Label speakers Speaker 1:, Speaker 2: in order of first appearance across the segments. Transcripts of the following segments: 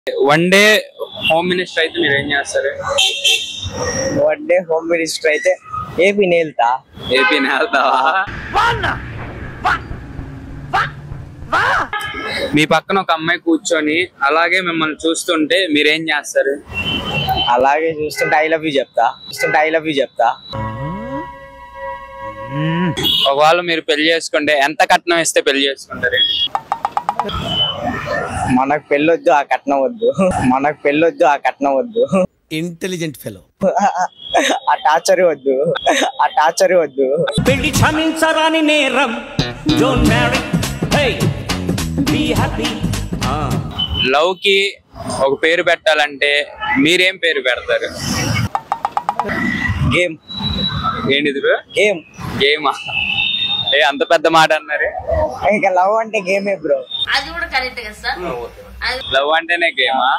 Speaker 1: One day home minister అయితే మీరు ఏం చేస్తారు?
Speaker 2: వన్ డే హోమ్ మినిస్టర్ అయితే ఏపీని వెళ్తా.
Speaker 1: ఏపీని వెళ్తావా? మీ పక్కన ఒక అమ్మాయి కూర్చొని అలాగే మిమ్మల్ని చూస్తుంటే మీరేం చేస్తారు?
Speaker 2: అలాగే చూస్తుంటే ఐ లవ్ యూ చెప్తా.
Speaker 1: ఒకవేళ మీరు పెళ్లి చేసుకుంటే ఎంత కట్నం ఇస్తే పెళ్లి చేసుకుంటారు?
Speaker 2: మనకు పెళ్ళొద్దు, ఆ కట్నం వద్దు.
Speaker 3: Intelligent fellow.
Speaker 2: ఆ టార్చర్ వద్దు.
Speaker 4: పెళ్లి క్షమించరాని నేరం. Don't marry, hey be happy.
Speaker 1: Love కి ఒక పేరు పెట్టాలంటే మీరేం పేరు పెడతారు?
Speaker 2: గేమ్.
Speaker 1: ఏంటిది బ్రో? గేమా? అంత పెద్ద మాట అన్నారు.
Speaker 2: ఇంకా లవ్ అంటే గేమే బ్రో.
Speaker 5: అది కూడా కరెక్ట్ కదా సార్.
Speaker 1: లవ్ అంటేనే గేమా?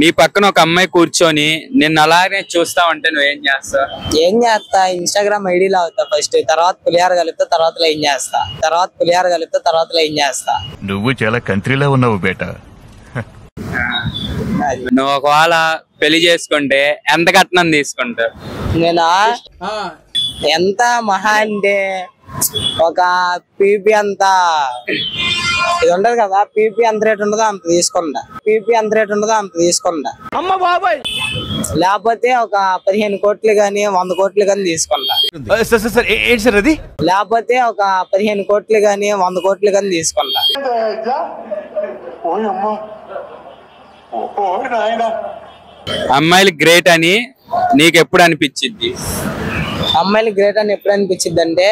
Speaker 1: నీ పక్కన ఒక అమ్మాయి కూర్చొని నిన్ను అలాగే చూస్తా ఉంటే నువ్వేం చేస్తావు?
Speaker 2: ఏం చేస్తా, ఇన్స్టాగ్రామ్ ఐడీలో అవుతా ఫస్ట్, తర్వాత పులిహార కలుపుతా, తర్వాత ఏం చేస్తా.
Speaker 6: నువ్వు చాలా కంట్రీలో ఉన్నావు బేటా.
Speaker 1: నువ్వు ఒకవేళ పెళ్లి చేసుకుంటే ఎంత కట్నం తీసుకుంటావు?
Speaker 2: నేనా ఎంత మహా అంటే ఒక పీపీ అంతా ఇది ఉండదు కదా, పీపీ ఎంత రేట్ ఉండదో అంత తీసుకుంటా.
Speaker 4: అమ్మ బాబాయ్.
Speaker 2: లేకపోతే ఒక 15 కోట్లు గానీ 100 కోట్లు గానీ తీసుకుంటా.
Speaker 3: ఏంటి సార్ అది?
Speaker 2: లేకపోతే ఒక 15 కోట్లు గానీ 100 కోట్లు గానీ తీసుకుంటా.
Speaker 1: అమ్మాయిలు గ్రేట్ అని నీకు ఎప్పుడు అనిపించింది?
Speaker 2: అమ్మాయిలు గ్రేట్ అని ఎప్పుడు అనిపించింది అంటే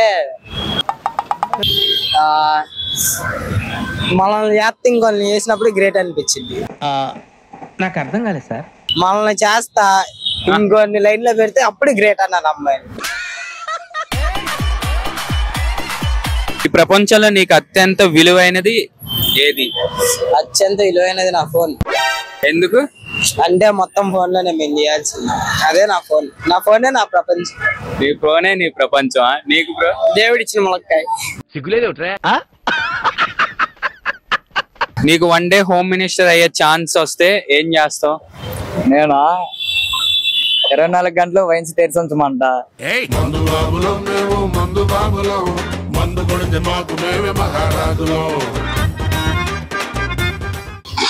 Speaker 2: మనల్ని చేస్తే ఇంకొన్ని చేసినప్పుడు గ్రేట్ అనిపించింది.
Speaker 4: నాకు అర్థం కాలేదు సార్.
Speaker 2: మనల్ని చేస్తా ఇంకొన్ని లైన్ లో పెడితే అప్పుడు గ్రేట్ అన్నాను అమ్మాయిని.
Speaker 1: ఈ ప్రపంచంలో నీకు అత్యంత విలువైనది ఏది?
Speaker 2: అత్యంత విలువైనది నా ఫోన్.
Speaker 1: ఎందుకు?
Speaker 2: అంటే మొత్తం ఫోన్ లోనే మేము చేయాల్సింది. అదే నా ఫోనే నా ప్రపంచం.
Speaker 1: నీ ఫోనే నీ ప్రపంచం. నీకు బ్రో?
Speaker 2: దేవుడిచ్చిన ములక్కాయ.
Speaker 1: నీకు వన్ డే హోమ్ మినిస్టర్ అయ్యే ఛాన్స్ వస్తే ఏం చేస్తావు?
Speaker 2: నేనా 24 గంటలు వైన్స్ తెరిచి ఉంచమంట.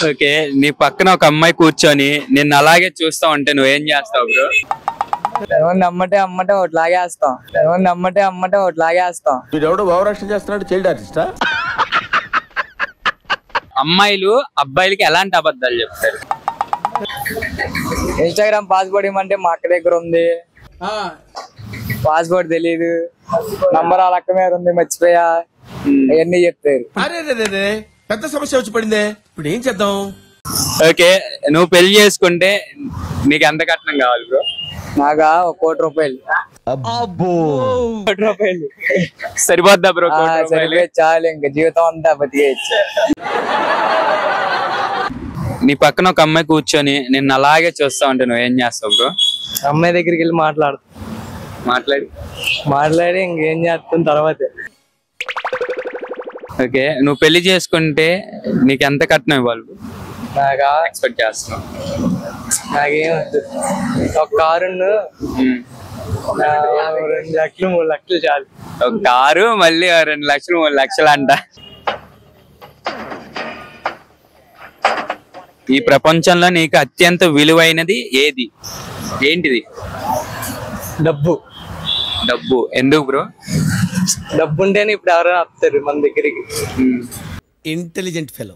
Speaker 1: ఓకే, నీ పక్కన ఒక అమ్మాయి కూర్చొని నిన్ను అలాగే చూస్తా ఉంటే నువ్వేం చేస్తావు బ్రో?
Speaker 2: అమ్మటే ఒకటి లాగేస్తాం.
Speaker 3: వీడెవడో భావరక్షణ చేస్తున్నాడు, చైల్డ్ ఆర్టిస్టా?
Speaker 1: అమ్మాయిలు అబ్బాయిలకి ఎలాంటి అబద్ధాలు చెప్తారు?
Speaker 2: ఇన్స్టాగ్రామ్ పాస్వర్డ్ ఇవ్వమంటే మా అక్క దగ్గర ఉంది, పాస్వర్డ్ తెలీదు, నంబర్ ఆ లక్క మీద ఉంది, మర్చిపోయా, అవన్నీ చెప్తారు.
Speaker 3: అరే పెద్ద సమస్య వచ్చి పడిందే, ఇప్పుడు ఏం చేద్దాం?
Speaker 1: ఓకే, నువ్వు పెళ్లి చేసుకుంటే నీకు ఎంత కట్నం కావాలి బ్రో?
Speaker 2: నాగా 1 కోటి రూపాయలు.
Speaker 3: అబ్బో,
Speaker 2: 1 కోటి రూపాయలు
Speaker 1: సరిపోద్దా బ్రో?
Speaker 2: చాలు, ఇంకా జీవితం అంతా బతికేయచ్చు.
Speaker 1: నీ పక్కన ఒక అమ్మాయి కూర్చొని నిన్ను అలాగే చూస్తా ఉంటే నువ్వేం చేస్తావు బ్రో?
Speaker 2: అమ్మాయి దగ్గరికి వెళ్ళి మాట్లాడి ఇంకేం చేస్తాం తర్వాతే.
Speaker 1: ఓకే, నువ్వు పెళ్లి చేసుకుంటే నీకు ఎంత కట్నం ఇవ్వాలి?
Speaker 2: నాగా
Speaker 1: ఎక్స్పెక్ట్ చేస్తున్నావు?
Speaker 2: నాకేం వద్దు, ఒక కారు 2 లక్షలు 3 లక్షలు చాలు.
Speaker 1: ఒక కారు, మళ్ళీ 2 లక్షలు 3 లక్షలు అంట. ఈ ప్రపంచంలో నీకు అత్యంత విలువైనది ఏది? ఏంటిది? డబ్బు. ఎందుకు బ్రో?
Speaker 2: డబ్బు ఉంటేనే ఇప్పుడు ఎవరైనా వస్తారు మన దగ్గరికి.
Speaker 3: Intelligent fellow.